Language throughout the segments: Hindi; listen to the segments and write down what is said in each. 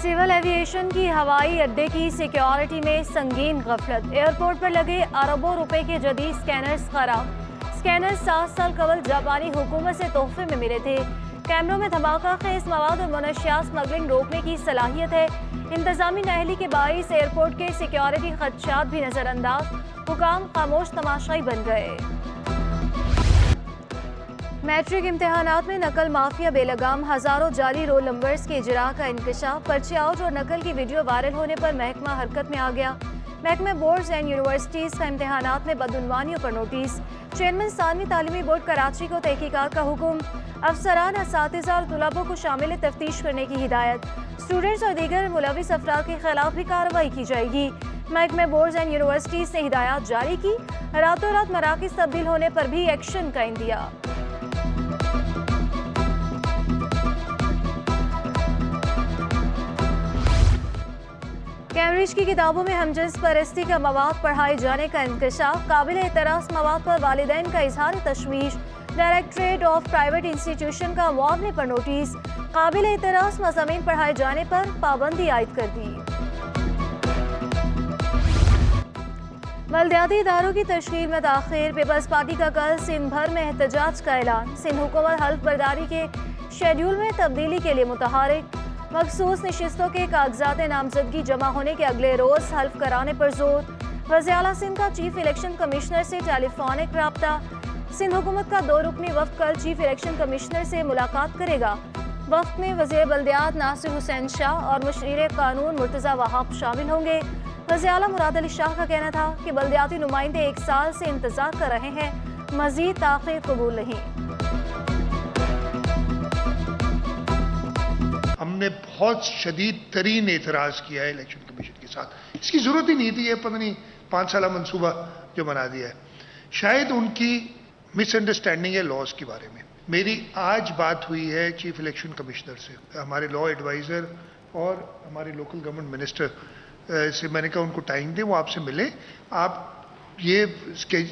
सिविल एविएशन की हवाई अड्डे की सिक्योरिटी में संगीन गफलत। एयरपोर्ट पर लगे अरबों रुपए के जदीद स्कैनर्स खराब। स्कैनर 7 साल कबल जापानी हुकूमत से तोहफे में मिले थे। कैमरों में धमाका खेज मवाद और मनशियात स्मगलिंग रोकने की सलाहियत है। इंतजामी नाअहली के बाइस एयरपोर्ट के सिक्योरिटी खदशात भी नजरअंदाज। हुकाम खामोश तमाशाई बन गए। मैट्रिक इम्तहानात में नकल माफिया बेलगाम, हजारों जाली रोल नंबर्स के इजरा का इंकशाफ। पर्चे आउट और नकल की वीडियो वायरल होने पर महकमा हरकत में आ गया। महकमे बोर्ड्स एंड यूनिवर्सिटीज़ का इम्तहानात में बदउनवानियों पर नोटिस। चेयरमैन सानवी तालीमी बोर्ड कराची को तहकीकात का हुक्म। अफसरान, असातिज़ा और तुलबों को शामिल तफ्तीश करने की हिदायत। स्टूडेंट्स और दीगर मुलविस अफराद के खिलाफ भी कार्रवाई की जाएगी। महकमे बोर्ड्स एंड यूनिवर्सिटीज़ ने हिदायत जारी की। रातों रात मराकज़ तब्दील होने पर भी एक्शन का इंदिया। कैम्ब्रिज की किताबों में हमजिन्स परस्ती का मवाद पढ़ाए जाने का इंकशाफ। काबिल एतराज़ मवाद पर वालिदैन का इजहार तशवीश। डायरेक्टरेट ऑफ प्राइवेट इंस्टीट्यूशन का मुआवजे पर नोटिस। काबिल एतराज़ मज़ामीन पढ़ाए जाने पर पाबंदी आयद कर दी। बल्दियाती इदारों की तश्कील में ताख़ीर। पीपल्स पार्टी का कल सिंध भर में एहतजाज का ऐलान। सिंध हुकूमत हल्फ बर्दारी के शेड्यूल में तब्दीली के लिए मुतहरिक। मखसूस नशिस्तों के कागजात नामजदगी जमा होने के अगले रोज हल्फ कराने पर जोर। वज़ीर आला सिंध का चीफ इलेक्शन कमिश्नर से टेलीफोनिक राब्ता। सिंध हुकूमत का 2 रुकनी वफ़द कल चीफ इलेक्शन कमिश्नर से मुलाकात करेगा। वफ़द में वज़ीर बल्दियात नासिर हुसैन शाह और मुशीर कानून मुर्तज़ा वहाब शामिल होंगे। वज़ीर आला मुराद अली शाह का कहना था कि बल्दियाती नुमाइंदे 1 साल से इंतजार कर रहे हैं, मज़ीद ताख़ीर कबूल नहीं। हमने बहुत शदीद तरीन एतराज़ किया है इलेक्शन कमीशन के साथ। इसकी ज़रूरत ही नहीं थी। ये पता नहीं 5 साल मनसूबा जो बना दिया है, शायद उनकी मिसअंडरस्टैंडिंग है लॉज के बारे में। मेरी आज बात हुई है चीफ इलेक्शन कमिश्नर से, हमारे लॉ एडवाइज़र और हमारे लोकल गवर्नमेंट मिनिस्टर से। मैंने कहा उनको टाइम दें, वो आपसे मिले। आप ये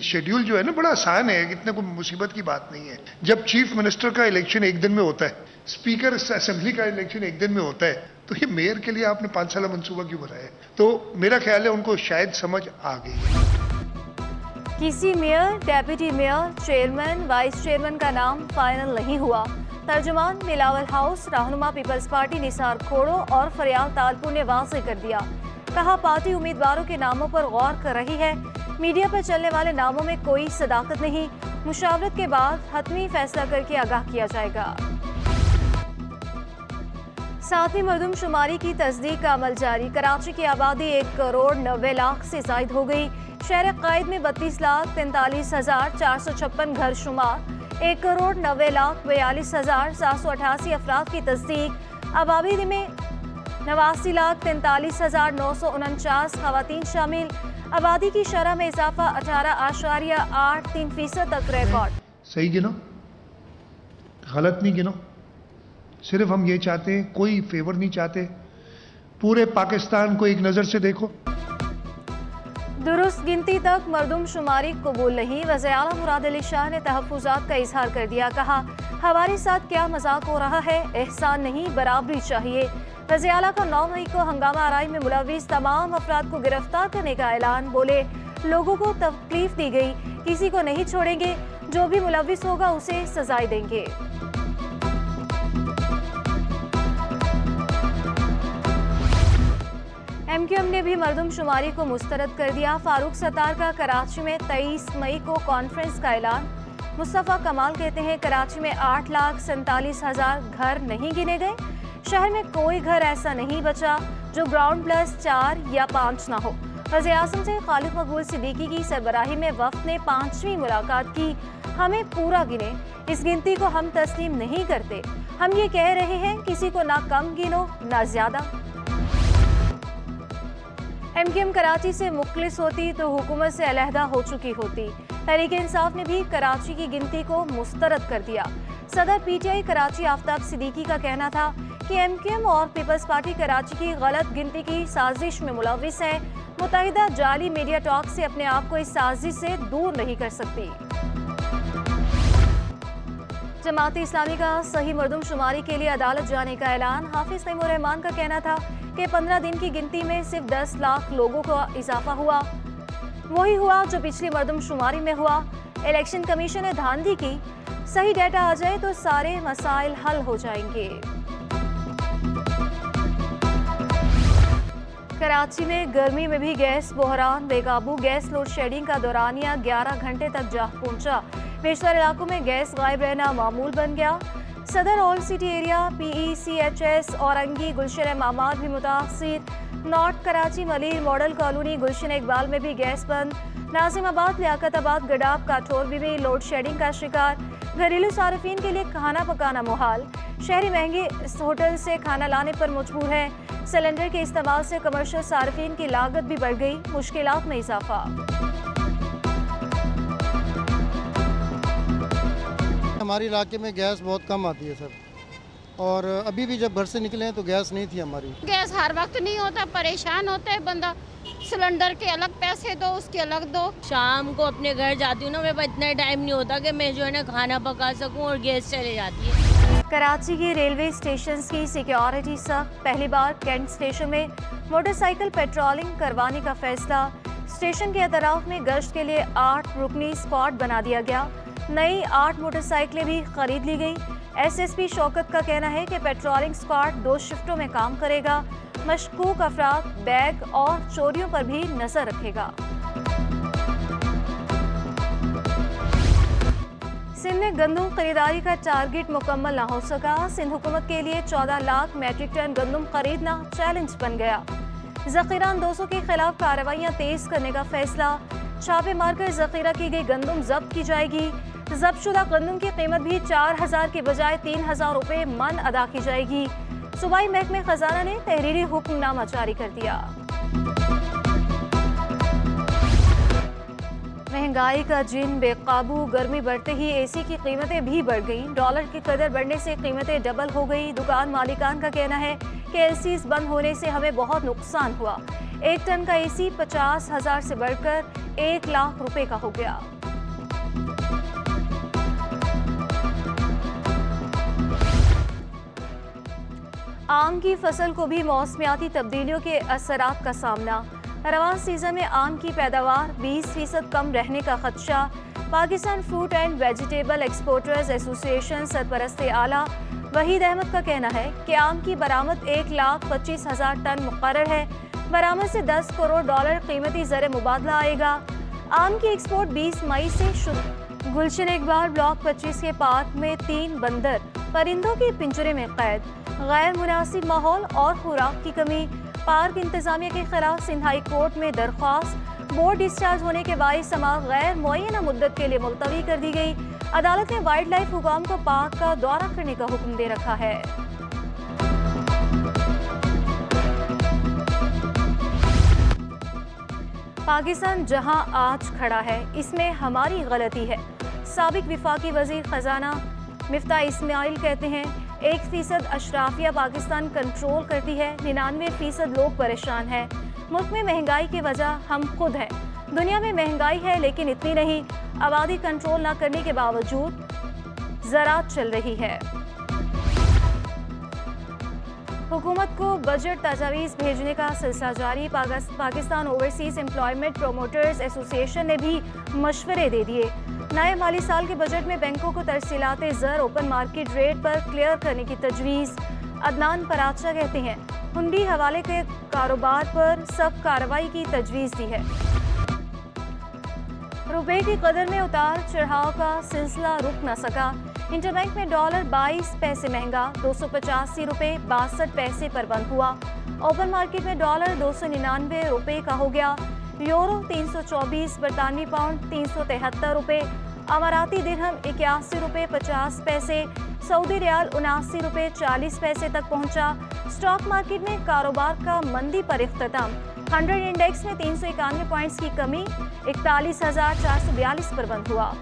शेड्यूल जो है ना बड़ा आसान है, इतने कोई मुसीबत की बात नहीं है। जब चीफ मिनिस्टर का इलेक्शन एक दिन में होता है, स्पीकर असेंबली का इलेक्शन एक दिन में होता है, तो ये मेयर के लिए आपने 5 साल मनसूबा क्यों बनाया है? तो मेरा ख्याल है उनको शायद समझ आ गई है। किसी mayor, deputy mayor, chairman, vice chairman का नाम फाइनल नहीं हुआ। तर्जुमान बिलावल हाउस, रहनुमा पीपल्स पार्टी निसार खोड़ो और फरियाल तालपुर ने वाज़ेह कर दिया। कहा पार्टी उम्मीदवारों के नामों पर गौर कर रही है। मीडिया पर चलने वाले नामों में कोई सदाकत नहीं। मुशावरत के बाद हतमी फैसला करके आगाह किया जाएगा। 7वीं मरदमशुमारी की तस्दीक का अमल जारी। कराची की आबादी 1 करोड़ 90 लाख से जायद हो गई। शहर कायद में 32,43,456 घर शुमार। 1 करोड़ 90 लाख 42,788 अफराद की तस्दीक। आबादी में 89,43,949 खवातीन शामिल। आबादी की शरह में इजाफा 18.83% तक रिकॉर्ड। सही गिनो, गलत नहीं गिनो। सिर्फ हम ये चाहते हैं, कोई फेवर नहीं चाहते, पूरे पाकिस्तान को एक नजर से देखो। दुरुस्त गिनती तक मरदमशुमारी कबूल नहीं। वज़ीर आला मुराद अली शाह ने तहफ़्फ़ुज़ात का इजहार कर दिया। कहा हमारे साथ क्या मजाक हो रहा है, एहसान नहीं बराबरी चाहिए। वज़ीर आला का 9 मई को हंगामा आराई में मुलविस तमाम अफराद को गिरफ्तार करने का ऐलान। बोले लोगों को तकलीफ दी गई, किसी को नहीं छोड़ेंगे, जो भी मुलविस होगा उसे सजाएं देंगे। MQM ने भी मरदमशुमारी को मुस्तरद कर दिया। फारूक सत्तार का कराची में 23 मई को कॉन्फ्रेंस का ऐलान। मुस्तफ़ा कमाल कहते हैं कराची में 8,47,000 घर नहीं गिने गए। शहर में कोई घर ऐसा नहीं बचा जो ग्राउंड प्लस 4 या 5 ना हो। वज़ीर आज़म से खालिद मकबूल सिद्दीकी की सरबराही में वफ़द ने 5वीं मुलाकात की। हमें पूरा गिने, इस गिनती को हम तस्लीम नहीं करते। हम ये कह रहे हैं किसी को ना कम गिनो ना ज्यादा। MQM कराची से मुखलिस होती तो हुकूमत से अलहदा हो चुकी होती। तहरीक इंसाफ ने भी कराची की गिनती को मुस्तरद कर दिया। सदर PTI कराची आफ्ताब सिद्दीकी का कहना था कि MQM और पीपल्स पार्टी कराची की गलत गिनती की साजिश में मुलविस है। मुत्तहिदा जाली मीडिया टॉक से अपने आप को इस साजिश से दूर नहीं कर सकती। जमात इस्लामी का सही मरदमशुमारी के लिए अदालत जाने का ऐलान। हाफिज तैमूर रहमान का कहना था कि 15 दिन की गिनती में सिर्फ 10 लाख लोगों का इजाफा हुआ, वही हुआ जो पिछली मरदमशुमारी में हुआ। इलेक्शन कमीशन ने धांधली की, सही डेटा आ जाए तो सारे मसाइल हल हो जाएंगे। कराची में गर्मी में भी गैस बहरान बेकाबू। गैस लोड शेडिंग का दौरानिया 11 घंटे तक जा पहुंचा। बेशतर इलाकों में गैस गायब रहना मामूल बन गया। Saddar old city area, PECHS, Orangi, Gulshan इमामात भी मुतासिर। North Karachi Malir model colony, Gulshan Iqbal में भी गैस बंद। नाजिमाबाद, लियाकताबाद, गडाब, काठौर भी लोड शेडिंग का शिकार। घरेलू सार्फिन के लिए खाना पकाना मुहाल। शहरी महंगे होटल से खाना लाने पर मजबूर है। सिलेंडर के इस्तेमाल से कमर्शियल सार्फिन की लागत भी बढ़ गई, मुश्किलात में इजाफा। हमारे इलाके में गैस बहुत कम आती है सर, और अभी भी जब घर से निकले हैं तो गैस नहीं थी हमारी। गैस हर वक्त नहीं होता, परेशान होता है बंदा। सिलेंडर के अलग पैसे दो, उसके अलग दो। शाम को अपने घर जाती हूँ ना, मेरे पास इतना टाइम नहीं होता कि मैं जो है ना खाना पका सकूँ, और गैस चले जाती है। कराची के रेलवे स्टेशन की सिक्योरिटी सख्त। पहली बार कैंट स्टेशन में मोटरसाइकिल पेट्रोलिंग करवाने का फैसला। स्टेशन के अतराफ में गश्त के लिए 8 रुकनी स्क्वाड बना दिया गया। नई 8 मोटरसाइकिलें भी खरीद ली गई। SSP शौकत का कहना है कि पेट्रोलिंग स्क्वाड 2 शिफ्टों में काम करेगा। मशकूक अफराद, बैग और चोरियों पर भी नजर रखेगा। सिंध में गंदम खरीदारी का टारगेट मुकम्मल न हो सका। सिंध हुकूमत के लिए 14 लाख मैट्रिक टन गंदम खरीदना चैलेंज बन गया। जखीरा अंदोजों के खिलाफ कार्रवाइयां तेज करने का फैसला। छापे मारकर जखीरा की गई गंदम जब्त की जाएगी। जब्तशुदा गंदम की कीमत भी 4000 के बजाय 3000 रुपए मन अदा की जाएगी। सूबाई महकमे खजाना ने तहरीरी हुक्मनामा जारी कर दिया। महंगाई का जिन बेकाबू। गर्मी बढ़ते ही AC की कीमतें भी बढ़ गईं। डॉलर की कदर बढ़ने से कीमतें डबल हो गई। दुकान मालिकान का कहना है कि LCs बंद होने से हमें बहुत नुकसान हुआ। 1 टन का AC 50,000 से बढ़कर 1 लाख रुपए का हो गया। आम की फसल को भी मौसमियाती तब्दीलियों के असरात का सामना। रवान सीजन में आम की पैदावार 20% कम रहने का खदशा। Pakistan fruit and vegetable exporters association सरपरस्त आला वहीद अहमद का कहना है कि आम की बरामद 1,25,000 टन मुकर्रर है। बरामद से 10 करोड़ डॉलर कीमती ज़र मुबादला आएगा। आम की एक्सपोर्ट 20 मई से शुरू। गुलशन इकबाल ब्लॉक 25 के पार्क में 3 बंदर परिंदों के पिंजरे में कैद। गैर मुनासिब माहौल और खुराक की कमी। पार्क इंतजामिया के खिलाफ सिंध हाई कोर्ट में दरख्वास्त। बोर्ड डिस्चार्ज होने के बाइस समाअत गैर मुअय्यना मुद्दत के लिए मुलतवी कर दी गई। अदालत ने वाइल्ड लाइफ हुकाम को पार्क का दौरा करने का हुक्म दे रखा है। पाकिस्तान जहां आज खड़ा है, इसमें हमारी गलती है। साबिक विफाकी वजीर खजाना मिफ्ता इस्माइल कहते हैं 1% अशराफिया पाकिस्तान कंट्रोल करती है, 99% लोग परेशान हैं। मुल्क में महंगाई की वजह हम खुद हैं। दुनिया में महंगाई है लेकिन इतनी नहीं। आबादी कंट्रोल न करने के बावजूद ज़राअत चल रही है। हुकूमत को बजट तजावीज़ भेजने का सिलसिला जारी। Pakistan overseas employment promoters association ने भी मशवरे दे दिए। नए माली साल के बजट में बैंकों को तरसीलाते ज़र ओपन मार्केट रेट पर क्लियर करने की तजवीज़। अदनान पराचा कहते हैं हुंडी हवाले के कारोबार पर सख्त कार्रवाई की तजवीज़ दी है। रुपए की कदर में उतार चढ़ाव का सिलसिला रुक न सका। इंटरबैंक में डॉलर 22 पैसे महंगा 285 रुपए 62 पैसे पर बंद हुआ। ओपन मार्केट में डॉलर 299 रुपए का हो गया। यूरो 324, बरतानवी पाउंड 373 रुपए, अमाराती दिरहम 81 रुपए 50 पैसे, सऊदी रियाल 79 रुपए 40 पैसे तक पहुंचा। स्टॉक मार्केट में कारोबार का मंदी पर इख्तिताम। 100 इंडेक्स में 391 पॉइंट्स की कमी 41,442 पर बंद हुआ।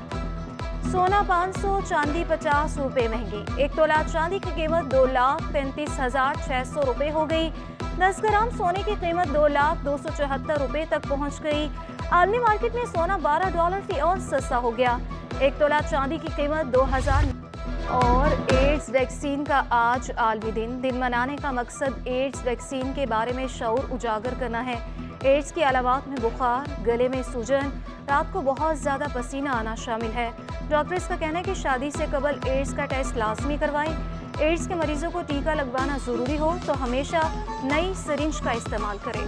सोना 500, चांदी 50 रुपए महंगी। 1 तोला चांदी की कीमत 2,35,600 रुपए हो गई। 10 ग्राम सोने की कीमत 2,274 रुपए तक पहुंच गई। आलमी मार्केट में सोना $12 फी औंस सस्ता हो गया। 1 तोला चांदी की कीमत 2,000 और एड्स वैक्सीन का आज आलमी दिन मनाने का मकसद एड्स वैक्सीन के बारे में शऊर उजागर करना है। एड्स की अलामात में बुखार, गले में सूजन, रात को बहुत ज़्यादा पसीना आना शामिल है। डॉक्टर्स का कहना है कि शादी से कबल एड्स का टेस्ट लाजमी करवाएं। एड्स के मरीजों को टीका लगवाना ज़रूरी हो तो हमेशा नई सिरिंज का इस्तेमाल करें।